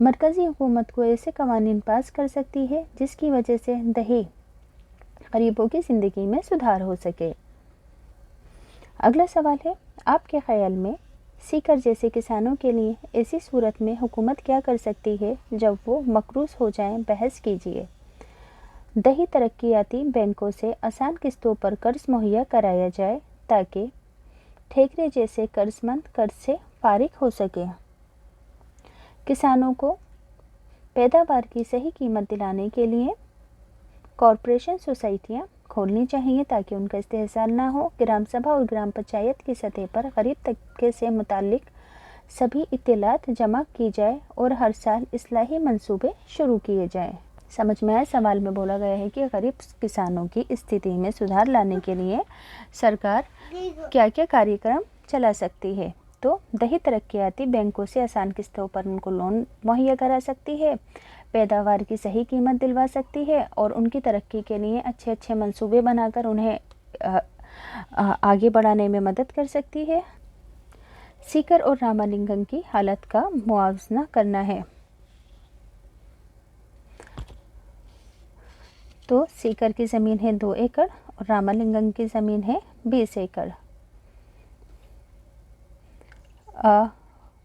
مرکزی حکومت کو ایسے قوانین پاس کر سکتی ہے جس کی وجہ سے دیہی غریبوں کی زندگی میں سدھار ہو سکے۔ اگلا سوال ہے، آپ کے خیال میں سیکر جیسے کسانوں کے لیے ایسی صورت میں حکومت کیا کر سکتی ہے جب وہ مقروض ہو جائیں؟ بحث کیجیے۔ دیہی ترقیاتی بینکوں سے آسان قسطوں پر قرض مہیا کرایا جائے تاکہ ٹھیکرے جیسے قرض مند قرض سے فارغ ہو سکیں۔ کسانوں کو پیداوار کی صحیح قیمت دلانے کے لیے کارپوریشن سوسائٹیاں کھولنی چاہیے تاکہ ان کا استحصال نہ ہو۔ گرام سبھا اور گرام پنچایت کی سطح پر غریب طبقے سے متعلق سبھی اطلاعات جمع کی جائے اور ہر سال اصلاحی منصوبے شروع کیے جائیں۔ سمجھ میں آئے؟ سوال میں بولا گیا ہے کہ غریب کسانوں کی استھتی میں سدھار لانے کے لیے سرکار کیا کیا کاریہ چلا سکتی ہے؟ تو دیہی ترقیاتی بینکوں سے آسان قسطوں پر ان کو لون مہیا کرا سکتی ہے، پیداوار کی صحیح قیمت دلوا سکتی ہے اور ان کی ترقی کے لیے اچھے اچھے منصوبے بنا کر انہیں آگے بڑھانے میں مدد کر سکتی ہے۔ سیکر اور رامالنگم کی حالت کا موازنہ کرنا ہے۔ تو سیکر کی زمین ہے 2 ایکڑ اور رامالنگم کی زمین ہے 20 ایکڑ۔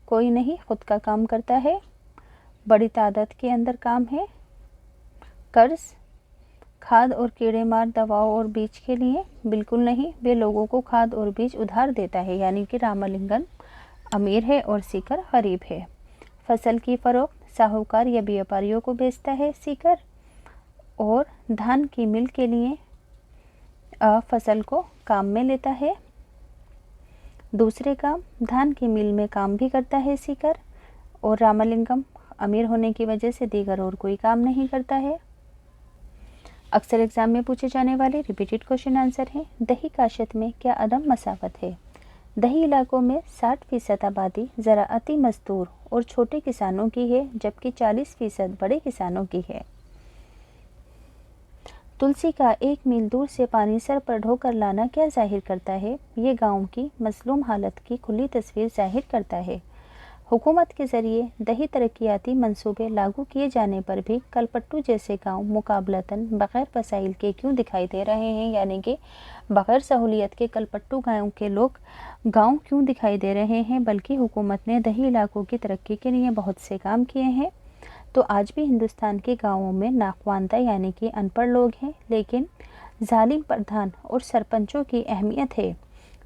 کوئی نہیں خود کا کام کرتا ہے، بڑی تعداد کے اندر کام ہے۔ قرض کھاد اور کیڑے مار دواؤں اور بیج کے لیے بالکل نہیں، وہ لوگوں کو کھاد اور بیج ادھار دیتا ہے، یعنی کہ رامالنگم امیر ہے اور سیکر غریب ہے۔ فصل کی فروخت ساہوکار یا بیوپاریوں کو بیچتا ہے سیکر، اور دھان کی مل کے لیے فصل کو کام میں لیتا ہے۔ دوسرے کام دھان کی مل میں کام بھی کرتا ہے سیکر، اور رامالنگم امیر ہونے کی وجہ سے دیگر اور کوئی کام نہیں کرتا ہے۔ اکثر ایگزام میں پوچھے جانے والے ریپیٹڈ کوشچن آنسر ہیں۔ دیہی کاشت میں کیا عدم مساوات ہے؟ دیہی علاقوں میں 60% آبادی زراعتی مزدور اور چھوٹے کسانوں کی ہے، جبکہ 40% بڑے کسانوں کی ہے۔ تلسی کا 1 میل دور سے پانی سر پر ڈھو کر لانا کیا ظاہر کرتا ہے؟ یہ گاؤں کی مظلوم حالت کی کھلی تصویر ظاہر کرتا ہے۔ حکومت کے ذریعے دیہی ترقیاتی منصوبے لاگو کیے جانے پر بھی کلپٹو جیسے گاؤں مقابلتاً بغیر وسائل کے کیوں دکھائی دے رہے ہیں؟ یعنی کہ بغیر سہولیت کے کلپٹو گاؤں کے لوگ گاؤں کیوں دکھائی دے رہے ہیں؟ بلکہ حکومت نے دیہی علاقوں کی ترقی کے لیے بہت سے کام کیے ہیں۔ تو آج بھی ہندوستان کے گاؤں میں ناخواندہ یعنی کہ ان پڑھ لوگ ہیں، لیکن ظالم پردھان اور سرپنچوں کی اہمیت ہے۔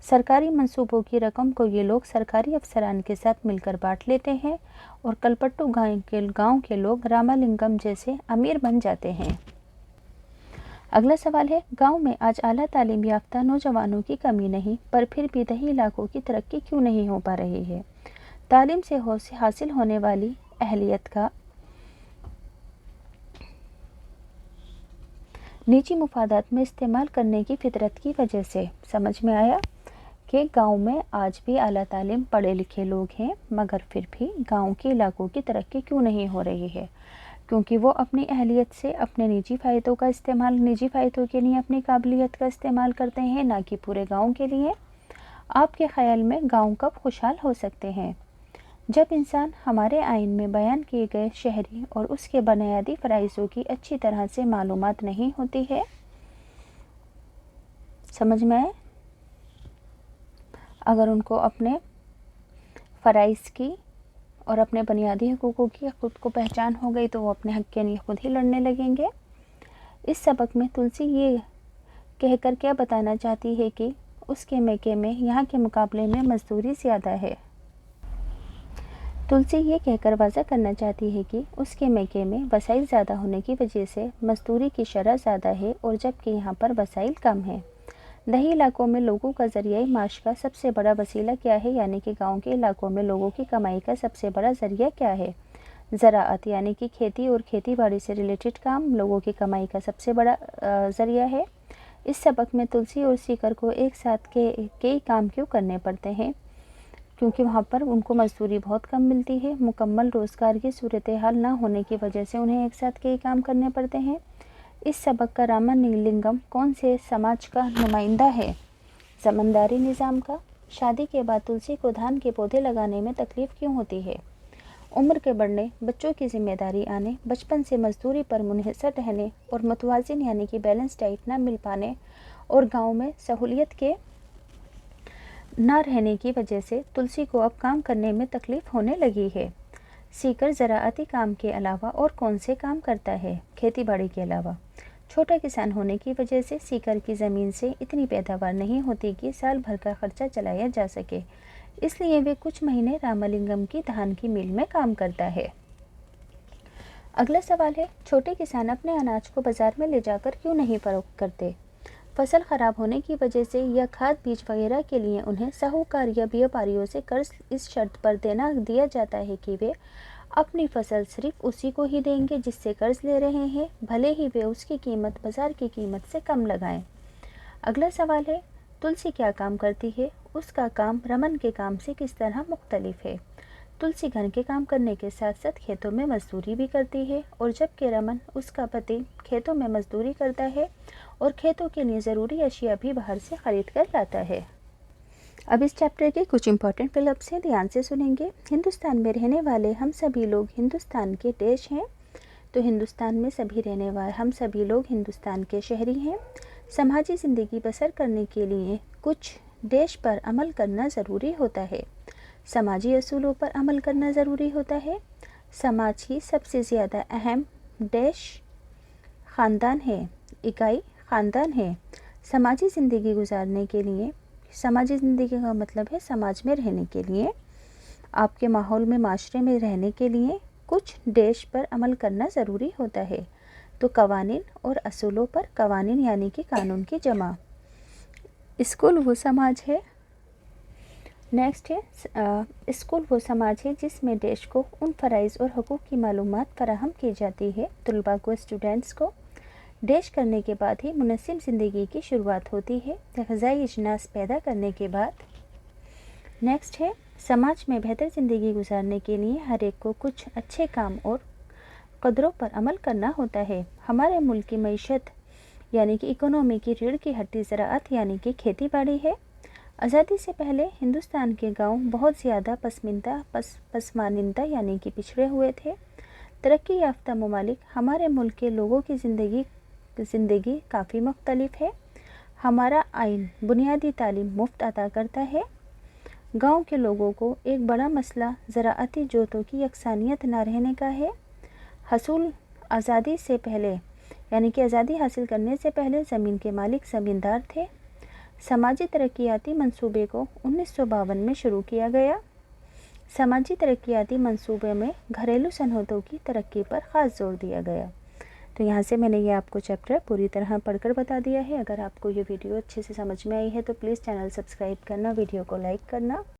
سرکاری منصوبوں کی رقم کو یہ لوگ سرکاری افسران کے ساتھ مل کر بانٹ لیتے ہیں اور کلپٹو گاؤں کے لوگ رامالنگم جیسے امیر بن جاتے ہیں۔ اگلا سوال ہے، گاؤں میں آج اعلیٰ تعلیم یافتہ نوجوانوں کی کمی نہیں، پر پھر بھی دیہی علاقوں کی ترقی کیوں نہیں ہو پا رہی ہے؟ تعلیم سے حاصل ہونے والی اہلیت کا نجی مفادات میں استعمال کرنے کی فطرت کی وجہ سے۔ سمجھ میں آیا کہ گاؤں میں آج بھی اعلیٰ تعلیم پڑھے لکھے لوگ ہیں، مگر پھر بھی گاؤں کے علاقوں کی ترقی کیوں نہیں ہو رہی ہے؟ کیونکہ وہ اپنی اہلیت سے اپنے نجی فائدوں کے لیے اپنی قابلیت کا استعمال کرتے ہیں، نہ کہ پورے گاؤں کے لیے۔ آپ کے خیال میں گاؤں کب خوشحال ہو سکتے ہیں؟ جب انسان ہمارے آئین میں بیان کیے گئے شہری اور اس کے بنیادی فرائضوں کی اچھی طرح سے معلومات نہیں ہوتی ہے۔ سمجھ میں آئے؟ اگر ان کو اپنے فرائض کی اور اپنے بنیادی حقوقوں کی خود کو پہچان ہو گئی تو وہ اپنے حق کے لیے خود ہی لڑنے لگیں گے۔ اس سبق میں تلسی یہ کہہ کر کیا بتانا چاہتی ہے کہ اس کے میکے میں یہاں کے مقابلے میں مزدوری زیادہ ہے۔ تلسی یہ کہہ کر واضح کرنا چاہتی ہے کہ اس کے میکے میں وسائل زیادہ ہونے کی وجہ سے مزدوری کی شرح زیادہ ہے، اور جبکہ یہاں پر وسائل کم ہیں۔ دیہی علاقوں میں لوگوں کا ذریعہ معاش کا سب سے بڑا وسیلہ کیا ہے؟ یعنی کہ گاؤں کے علاقوں میں لوگوں کی کمائی کا سب سے بڑا ذریعہ کیا ہے؟ زراعت، یعنی کہ کھیتی اور کھیتی باڑی سے ریلیٹڈ کام لوگوں کی کمائی کا سب سے بڑا ذریعہ ہے۔ اس سبق میں تلسی اور سیکر کو ایک ساتھ کئی کام کیوں کرنے پڑتے ہیں؟ کیونکہ وہاں پر ان کو مزدوری بہت کم ملتی ہے۔ مکمل روزگار کی صورتحال نہ ہونے کی وجہ سے انہیں ایک ساتھ کئی کام کرنے پڑتے ہیں۔ اس سبق کا رامالنگم کون سے سماج کا نمائندہ ہے؟ زمینداری نظام کا۔ شادی کے بعد تلسی کو دھان کے پودے لگانے میں تکلیف کیوں ہوتی ہے؟ عمر کے بڑھنے، بچوں کی ذمہ داری آنے، بچپن سے مزدوری پر منحصر رہنے اور متوازن یعنی کہ بیلنس ڈائٹ نہ مل پانے اور گاؤں میں سہولیت کے نہ رہنے کی وجہ سے تلسی کو اب کام کرنے میں تکلیف ہونے لگی ہے۔ سیکر زراعتی کام کے علاوہ اور کون سے کام کرتا ہے؟ کھیتی باڑی کے علاوہ چھوٹا کسان ہونے کی وجہ سے سیکر کی زمین سے اتنی پیداوار نہیں ہوتی کہ سال بھر کا خرچہ چلایا جا سکے، اس لیے وہ کچھ مہینے رامالنگم کی دھان کی مل میں کام کرتا ہے۔ اگلا سوال ہے، چھوٹے کسان اپنے اناج کو بازار میں لے جا کر کیوں نہیں فروخت کرتے؟ فصل خراب ہونے کی وجہ سے یا کھاد بیج وغیرہ کے لیے انہیں ساہوکار یا بیوپاریوں سے قرض اس شرط پر دیا جاتا ہے کہ وہ اپنی فصل صرف اسی کو ہی دیں گے جس سے قرض لے رہے ہیں، بھلے ہی وہ اس کی قیمت بازار کی قیمت سے کم لگائیں۔ اگلا سوال ہے، تلسی کیا کام کرتی ہے؟ اس کا کام رمن کے کام سے کس طرح مختلف ہے؟ تلسی گھر کے کام کرنے کے ساتھ ساتھ کھیتوں میں مزدوری بھی کرتی ہے، اور جبکہ رمن اس کا پتی کھیتوں میں مزدوری کرتا ہے اور کھیتوں کے لیے ضروری اشیاء بھی باہر سے خرید کر لاتا ہے۔ اب اس چیپٹر کے کچھ امپورٹنٹ فلپس ہیں، دھیان سے سنیں گے۔ ہندوستان میں رہنے والے ہم سبھی لوگ ہندوستان کے دیش ہیں، تو ہندوستان میں سبھی رہنے والے ہم سبھی لوگ ہندوستان کے شہری ہیں۔ سماجی زندگی بسر کرنے کے لیے کچھ دیش پر عمل کرنا ضروری ہوتا ہے۔ سماجی اصولوں پر عمل کرنا ضروری ہوتا ہے۔ سماج کی سب سے زیادہ اہم دیش خاندان ہے، اکائی خاندان ہے۔ سماجی زندگی گزارنے کے لیے، سماجی زندگی کا مطلب ہے سماج میں رہنے کے لیے، آپ کے ماحول میں معاشرے میں رہنے کے لیے کچھ دیش پر عمل کرنا ضروری ہوتا ہے۔ تو قوانین اور اصولوں پر، قوانین یعنی کہ قانون کی جمع۔ اسکول وہ سماج ہے، نیکسٹ ہے اسکول وہ سماج ہے جس میں دیش کو ان فرائض اور حقوق کی معلومات فراہم کی جاتی ہے۔ طلباء کو، اسٹوڈنٹس کو دیش کرنے کے بعد ہی منظم زندگی کی شروعات ہوتی ہے، غذائی اجناس پیدا کرنے کے بعد۔ نیکسٹ ہے سماج میں بہتر زندگی گزارنے کے لیے ہر ایک کو کچھ اچھے کام اور قدروں پر عمل کرنا ہوتا ہے۔ ہمارے ملک کی معیشت یعنی کہ اکنومی کی ریڑھ کی ہڈی زراعت یعنی کہ کھیتی باڑی ہے۔ آزادی سے پہلے ہندوستان کے گاؤں بہت زیادہ پسماندہ یعنی کہ پچھڑے ہوئے تھے۔ ترقی یافتہ ممالک ہمارے ملک کے لوگوں کی زندگی کافی مختلف ہے۔ ہمارا آئین بنیادی تعلیم مفت عطا کرتا ہے۔ گاؤں کے لوگوں کو ایک بڑا مسئلہ زراعتی جوتوں کی یکسانیت نہ رہنے کا ہے۔ آزادی سے پہلے یعنی کہ آزادی حاصل کرنے سے پہلے زمین کے مالک زمیندار تھے۔ سماجی ترقیاتی منصوبے کو 1952 میں شروع کیا گیا۔ سماجی ترقیاتی منصوبے میں گھریلو صنعتوں کی ترقی پر خاص زور دیا گیا۔ تو یہاں سے میں نے یہ آپ کو چیپٹر پوری طرح پڑھ کر بتا دیا ہے۔ اگر آپ کو یہ ویڈیو اچھے سے سمجھ میں آئی ہے تو پلیز چینل سبسکرائب کرنا، ویڈیو کو لائک کرنا۔